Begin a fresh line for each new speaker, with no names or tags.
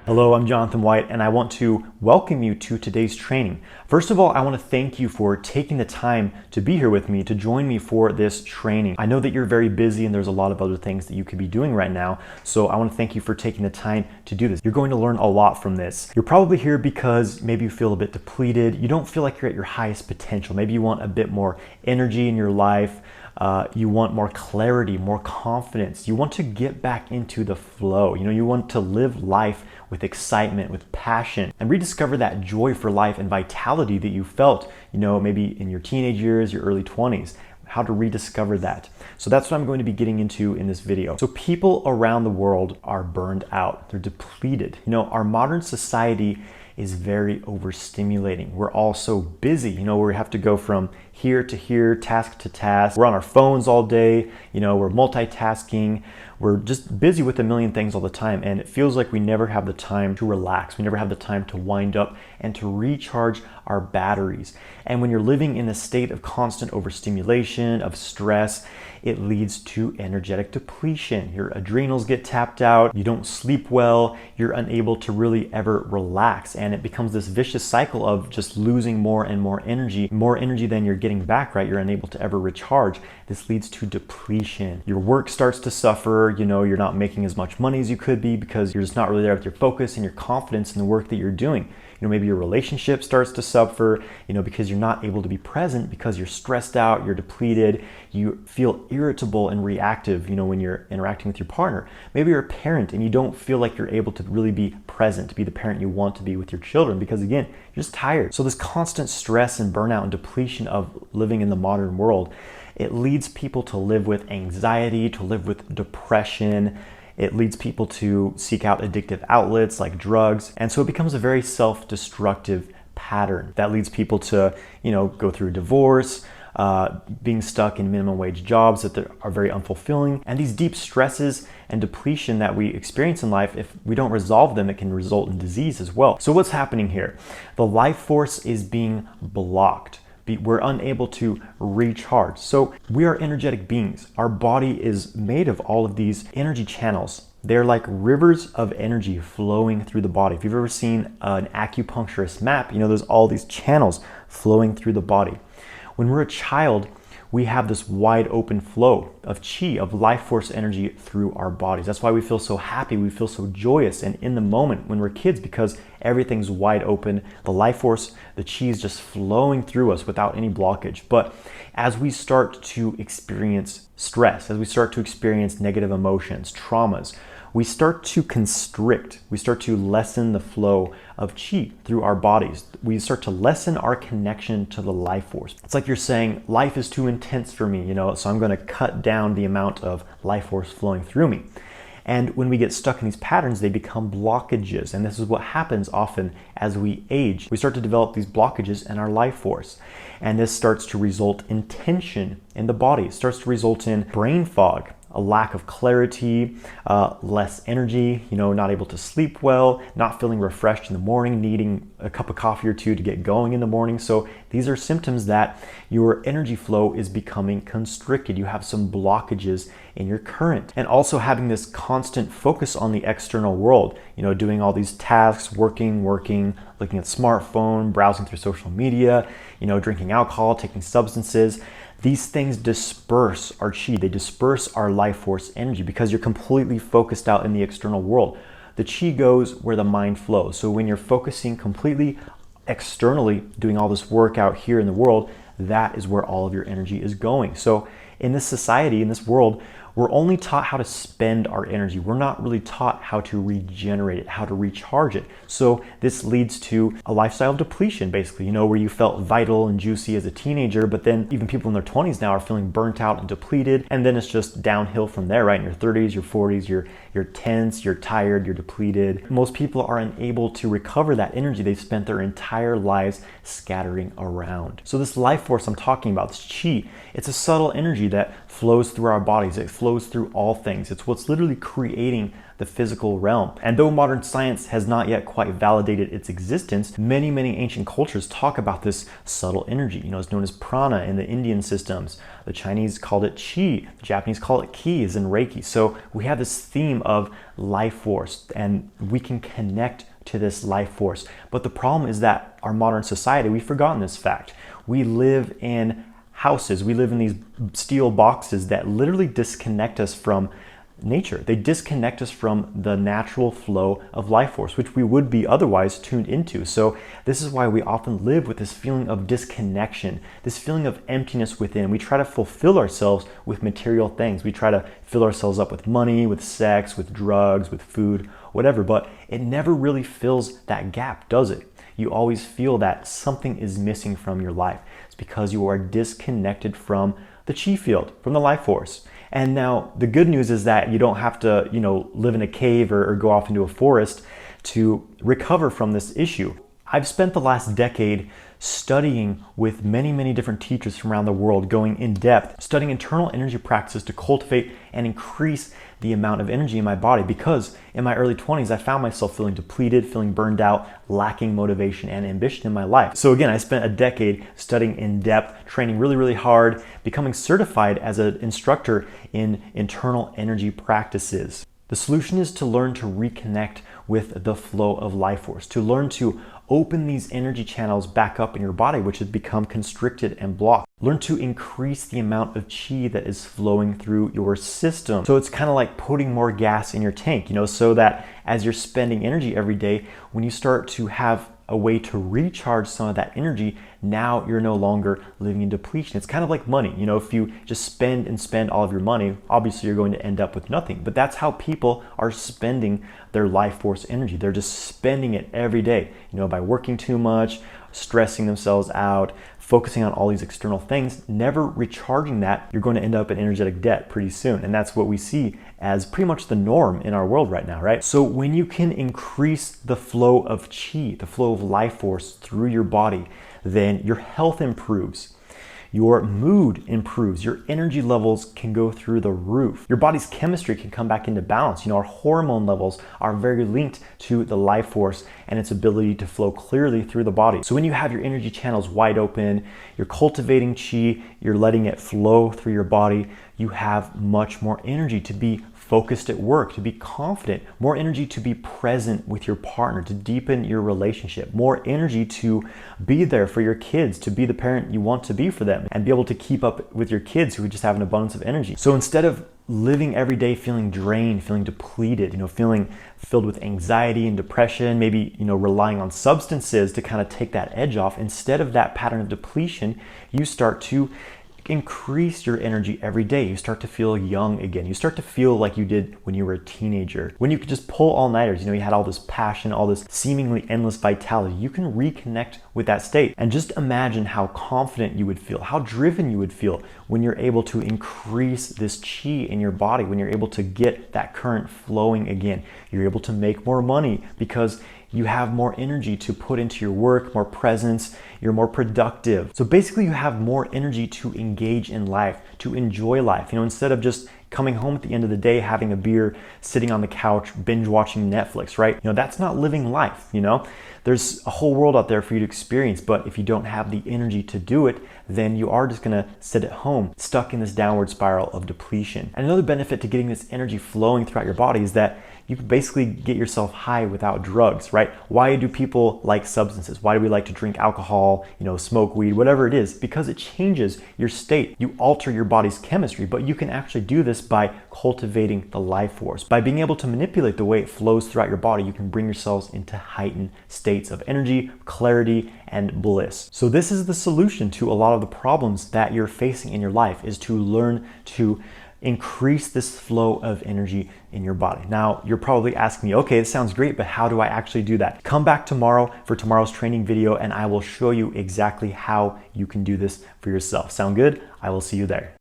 Hello, I'm Jonathan White, and I want to welcome you to today's training. First of all, I want to thank you for taking the time to be here with me, to join me for this training. I know that you're very busy and there's a lot of other things that you could be doing right now, so I want to thank you for taking the time to do this. You're going to learn a lot from this. You're probably here because maybe you feel a bit depleted. You don't feel like you're at your highest potential. Maybe you want a bit more energy in your life. You want more clarity, more confidence. You want to get back into the flow. You want to live life with excitement, with passion, and rediscover that joy for life and vitality that you felt, maybe in your teenage years, your early 20s, how to rediscover that. So that's what I'm going to be getting into in this video. So people around the world are burned out. They're depleted. Our modern society is very overstimulating. We're all so busy, we have to go from here to here, task to task. We're on our phones all day, we're multitasking. We're just busy with a million things all the time, and it feels like we never have the time to relax. We never have the time to wind up and to recharge our batteries. And when you're living in a state of constant overstimulation, of stress, it leads to energetic depletion. Your adrenals get tapped out, you don't sleep well, you're unable to really ever relax, and it becomes this vicious cycle of just losing more and more energy than you're getting back, right? You're unable to ever recharge. This leads to depletion. Your work starts to suffer, you're not making as much money as you could be because you're just not really there with your focus and your confidence in the work that you're doing. Maybe your relationship starts to suffer, because you're not able to be present because you're stressed out, you're depleted, you feel irritable and reactive, when you're interacting with your partner. Maybe you're a parent and you don't feel like you're able to really be present, to be the parent you want to be with your children because, again, you're just tired. So this constant stress and burnout and depletion of living in the modern world, it leads people to live with anxiety, to live with depression. It leads people to seek out addictive outlets like drugs. And so it becomes a very self-destructive pattern that leads people to, go through divorce, being stuck in minimum wage jobs that are very unfulfilling. And these deep stresses and depletion that we experience in life, if we don't resolve them, it can result in disease as well. So what's happening here? The life force is being blocked. We're unable to recharge. So we are energetic beings. Our body is made of all of these energy channels. They're like rivers of energy flowing through the body. If you've ever seen an acupuncturist map, there's all these channels flowing through the body. When we're a child, we have this wide open flow of chi, of life force energy through our bodies. That's why we feel so happy, we feel so joyous and in the moment when we're kids, because everything's wide open. The life force, the chi is just flowing through us without any blockage. But as we start to experience stress, as we start to experience negative emotions, traumas, we start to constrict, we start to lessen the flow of chi through our bodies. We start to lessen our connection to the life force. It's like you're saying, life is too intense for me, so I'm going to cut down the amount of life force flowing through me. And when we get stuck in these patterns, they become blockages. And this is what happens often as we age. We start to develop these blockages in our life force. And this starts to result in tension in the body. It starts to result in brain fog, a lack of clarity, less energy, not able to sleep well, not feeling refreshed in the morning, needing a cup of coffee or two to get going in the morning. So these are symptoms that your energy flow is becoming constricted. You have some blockages in your current. And also having this constant focus on the external world, doing all these tasks, working, looking at smartphone, browsing through social media, drinking alcohol, taking substances. These things disperse our chi, they disperse our life force energy because you're completely focused out in the external world. The chi goes where the mind flows. So when you're focusing completely externally, doing all this work out here in the world, that is where all of your energy is going. So in this society, in this world, we're only taught how to spend our energy. We're not really taught how to regenerate it, how to recharge it. So this leads to a lifestyle of depletion, basically, where you felt vital and juicy as a teenager, but then even people in their 20s now are feeling burnt out and depleted. And then it's just downhill from there, right? In your 30s, your 40s, you're tense, you're tired, you're depleted. Most people are unable to recover that energy they've spent their entire lives scattering around. So this life force I'm talking about, this chi, it's a subtle energy that flows through our bodies. It flows through all things. It's what's literally creating the physical realm. And though modern science has not yet quite validated its existence, many ancient cultures talk about this subtle energy. It's known as prana in the Indian systems. The Chinese called it qi. The Japanese call it ki, as in Reiki. So we have this theme of life force, and we can connect to this life force. But the problem is that our modern society, we've forgotten this fact. We live in houses. We live in these steel boxes that literally disconnect us from nature. They disconnect us from the natural flow of life force, which we would be otherwise tuned into. So this is why we often live with this feeling of disconnection, this feeling of emptiness within. We try to fulfill ourselves with material things. We try to fill ourselves up with money, with sex, with drugs, with food, whatever, but it never really fills that gap, does it? You always feel that something is missing from your life. It's because you are disconnected from the chi field, from the life force. And now the good news is that you don't have to, live in a cave or go off into a forest to recover from this issue. I've spent the last decade studying with many different teachers from around the world, going in depth, studying internal energy practices to cultivate and increase the amount of energy in my body, because in my early 20s, I found myself feeling depleted, feeling burned out, lacking motivation and ambition in my life. So again, I spent a decade studying in depth, training really hard, becoming certified as an instructor in internal energy practices. The solution is to learn to reconnect with the flow of life force, to learn to open these energy channels back up in your body, which has become constricted and blocked. Learn to increase the amount of chi that is flowing through your system. So it's kind of like putting more gas in your tank, so that as you're spending energy every day, when you start to have a way to recharge some of that energy, now you're no longer living in depletion. It's kind of like money. If you just spend all of your money, obviously you're going to end up with nothing. But that's how people are spending their life force energy. They're just spending it every day, by working too much, stressing themselves out, focusing on all these external things, never recharging that. You're going to end up in energetic debt pretty soon. And that's what we see as pretty much the norm in our world right now, right? So when you can increase the flow of chi, the flow of life force through your body, then your health improves. Your mood improves, your energy levels can go through the roof. Your body's chemistry can come back into balance. Our hormone levels are very linked to the life force and its ability to flow clearly through the body. So when you have your energy channels wide open, you're cultivating chi, you're letting it flow through your body, you have much more energy to be focused at work, to be confident, more energy to be present with your partner, to deepen your relationship, more energy to be there for your kids, to be the parent you want to be for them, and be able to keep up with your kids who just have an abundance of energy. So instead of living every day feeling drained, feeling depleted, feeling filled with anxiety and depression, maybe, relying on substances to kind of take that edge off, instead of that pattern of depletion, you start to increase your energy every day. You start to feel young again. You start to feel like you did when you were a teenager. When you could just pull all-nighters, you had all this passion, all this seemingly endless vitality. You can reconnect with that state. And just imagine how confident you would feel, how driven you would feel when you're able to increase this chi in your body, when you're able to get that current flowing again. You're able to make more money because you have more energy to put into your work, more presence, you're more productive. So basically you have more energy to engage in life, to enjoy life. Instead of just coming home at the end of the day, having a beer, sitting on the couch, binge watching Netflix, right? That's not living life, There's a whole world out there for you to experience, but if you don't have the energy to do it, then you are just gonna sit at home, stuck in this downward spiral of depletion. And another benefit to getting this energy flowing throughout your body is that you can basically get yourself high without drugs, right? Why do people like substances? Why do we like to drink alcohol, smoke weed, whatever it is? Because it changes your state. You alter your body's chemistry, but you can actually do this by cultivating the life force. By being able to manipulate the way it flows throughout your body, you can bring yourselves into heightened states of energy, clarity, and bliss. So this is the solution to a lot of the problems that you're facing in your life, is to learn to increase this flow of energy in your body. Now, you're probably asking me, okay, this sounds great, but how do I actually do that? Come back tomorrow for tomorrow's training video and I will show you exactly how you can do this for yourself. Sound good? I will see you there.